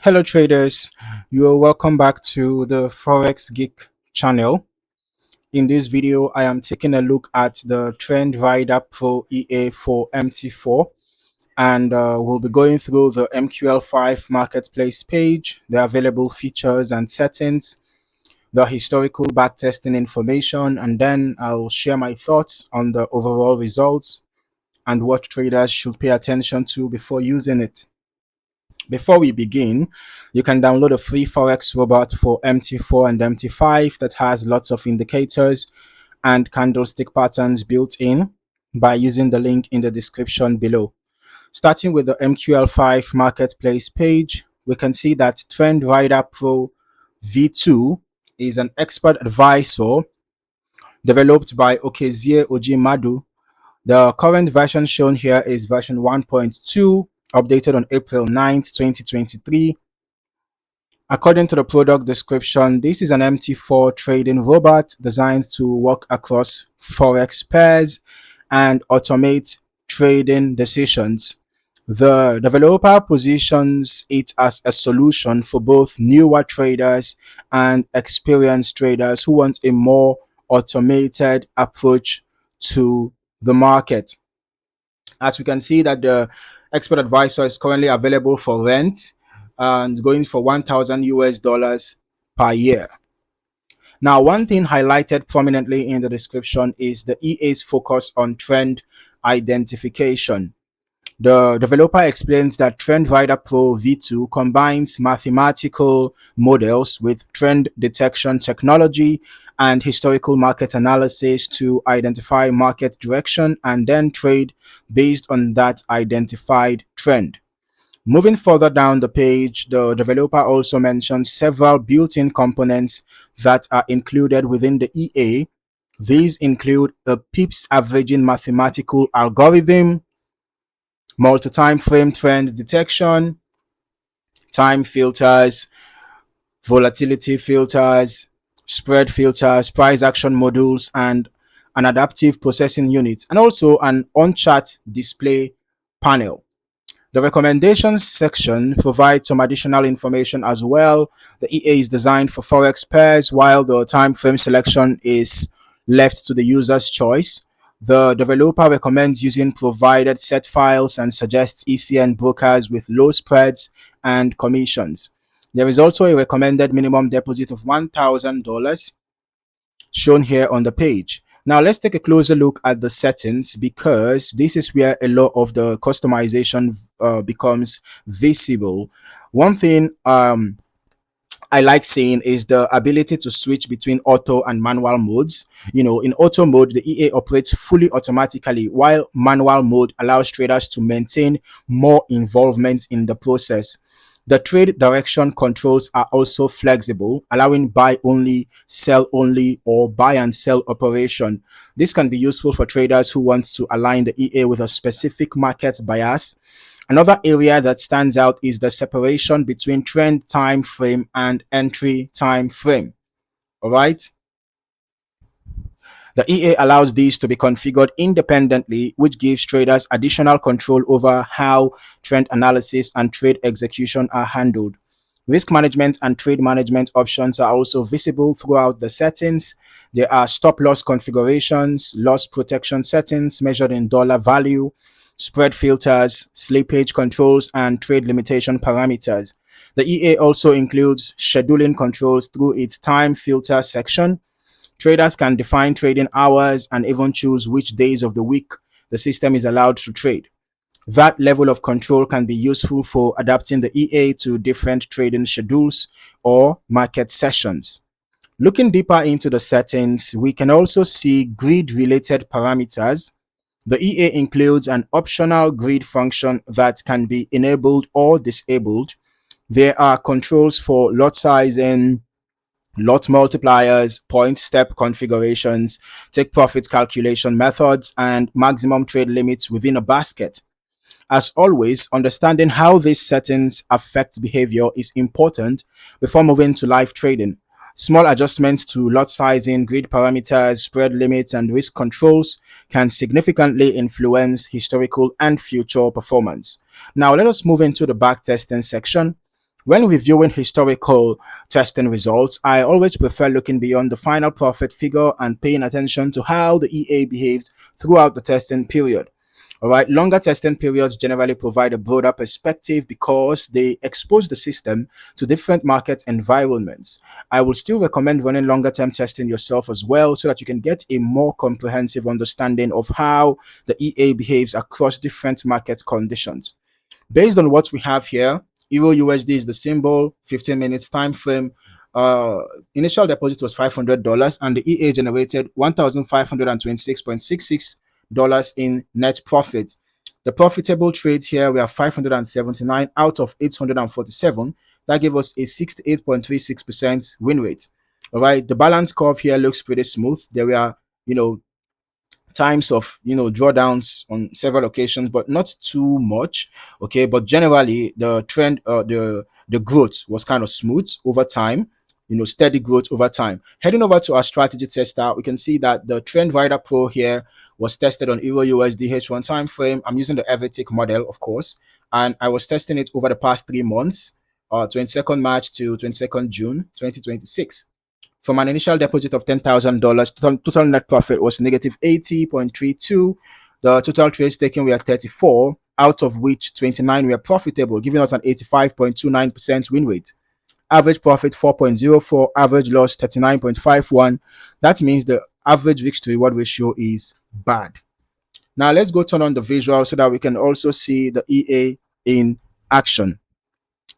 Hello traders, you are welcome back to the Forex Geek channel. In this video, I am taking a look at the Trend Rider Pro EA for MT4, and we'll be going through the MQL5 Marketplace page, the available features and settings, the historical backtesting information, and then I'll share my thoughts on the overall results and what traders should pay attention to before using it. Before we begin, you can download a free Forex robot for MT4 and MT5 that has lots of indicators and candlestick patterns built in by using the link in the description below. Starting with the MQL5 Marketplace page, we can see that Trend Rider Pro V2 is an expert advisor developed by Okezie Ojimadu. The current version shown here is version 1.2, updated on April 9th, 2023. According to the product description, this is an MT4 trading robot designed to work across Forex pairs and automate trading decisions. The developer positions it as a solution for both newer traders and experienced traders who want a more automated approach to the market. As we can see that the expert advisor is currently available for rent and going for 1,000 US dollars per year. Now, one thing highlighted prominently in the description is the EA's focus on trend identification. The developer explains that Trend Rider Pro V2 combines mathematical models with trend detection technology and historical market analysis to identify market direction and then trade based on that identified trend. Moving further down the page, the developer also mentions several built-in components that are included within the EA. These include a pips averaging mathematical algorithm, multi-time frame trend detection, time filters, volatility filters, spread filters, price action modules, and an adaptive processing unit, and also an on-chart display panel. The recommendations section provides some additional information as well. The EA is designed for Forex pairs, while the time frame selection is left to the user's choice. The developer recommends using provided set files and suggests ECN brokers with low spreads and commissions. There is also a recommended minimum deposit of $1,000 shown here on the page. Now let's take a closer look at the settings, because this is where a lot of the customization becomes visible. One thing I like seeing is the ability to switch between auto and manual modes. In auto mode, the EA operates fully automatically, while manual mode allows traders to maintain more involvement in the process. The trade direction controls are also flexible, allowing buy only, sell only, or buy and sell operation. This can be useful for traders who want to align the EA with a specific market bias. Another area that stands out is the separation between trend time frame and entry time frame. All right. The EA allows these to be configured independently, which gives traders additional control over how trend analysis and trade execution are handled. Risk management and trade management options are also visible throughout the settings. There are stop loss configurations, loss protection settings measured in dollar value, spread filters, slippage controls, and trade limitation parameters. The EA also includes scheduling controls through its time filter section. Traders can define trading hours and even choose which days of the week the system is allowed to trade. That level of control can be useful for adapting the EA to different trading schedules or market sessions. Looking deeper into the settings, we can also see grid-related parameters. The EA includes an optional grid function that can be enabled or disabled. There are controls for lot sizing, lot multipliers, point step configurations, take profit calculation methods, and maximum trade limits within a basket. As always, understanding how these settings affect behavior is important before moving to live trading. Small adjustments to lot sizing, grid parameters, spread limits, and risk controls can significantly influence historical and future performance. Now, let us move into the backtesting section. When reviewing historical testing results, I always prefer looking beyond the final profit figure and paying attention to how the EA behaved throughout the testing period. All right, longer testing periods generally provide a broader perspective because they expose the system to different market environments. I will still recommend running longer term testing yourself as well so that you can get a more comprehensive understanding of how the EA behaves across different market conditions. Based on what we have here, Euro USD is the symbol, 15 minutes time frame. Uh, Initial deposit was $500, and the EA generated $1,526.66 in net profit. The profitable trades here were 579 out of 847. That gave us a 68.36% win rate. All right, the balance curve here looks pretty smooth. There were, you know, times of drawdowns on several occasions, but not too much. Okay, but generally the trend, the growth was kind of smooth over time. Steady growth over time. Heading over to our strategy tester, we can see that the trend rider pro here was tested on Euro USD H1 time frame. I'm using the everytick model, of course, and I was testing it over the past 3 months, 22nd March to 22nd June 2026. From an initial deposit of $10,000, total net profit was negative 80.32. The total trades taken were 34, out of which 29 were profitable, giving us an 85.29% win rate. Average profit 4.04, average loss 39.51. That means the average risk to reward ratio is bad. Now let's go turn on the visual so that we can also see the EA in action.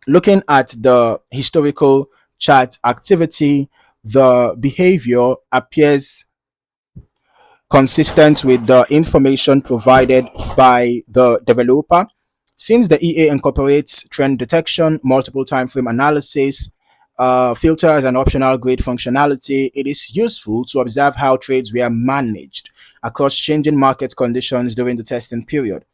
Looking at the historical chart activity, the behavior appears consistent with the information provided by the developer. Since the EA incorporates trend detection, multiple time frame analysis, filters, and optional grid functionality, it is useful to observe how trades were managed across changing market conditions during the testing period.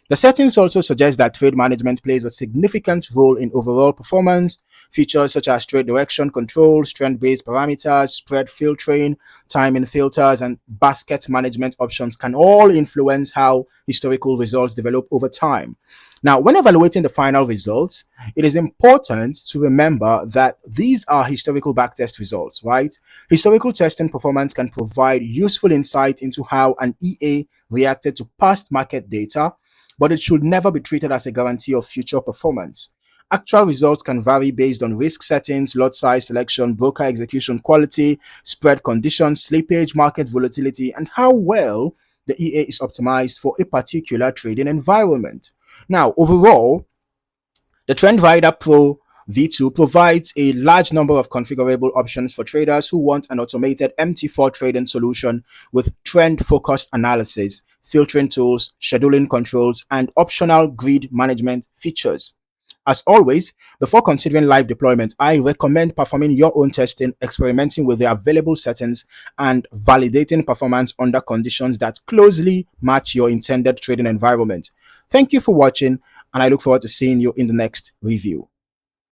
The settings also suggest that trade management plays a significant role in overall performance. Features such as trade direction controls, trend-based parameters, spread filtering, timing filters, and basket management options can all influence how historical results develop over time. Now, when evaluating the final results, it is important to remember that these are historical backtest results, right? Historical testing performance can provide useful insight into how an EA reacted to past market data, but it should never be treated as a guarantee of future performance. Actual results can vary based on risk settings, lot size selection, broker execution quality, spread conditions, slippage, market volatility, and how well the EA is optimized for a particular trading environment. Now, overall, the Trend Rider Pro V2 provides a large number of configurable options for traders who want an automated MT4 trading solution with trend-focused analysis, filtering tools, scheduling controls, and optional grid management features. As always, before considering live deployment, I recommend performing your own testing, experimenting with the available settings, and validating performance under conditions that closely match your intended trading environment. Thank you for watching, and I look forward to seeing you in the next review.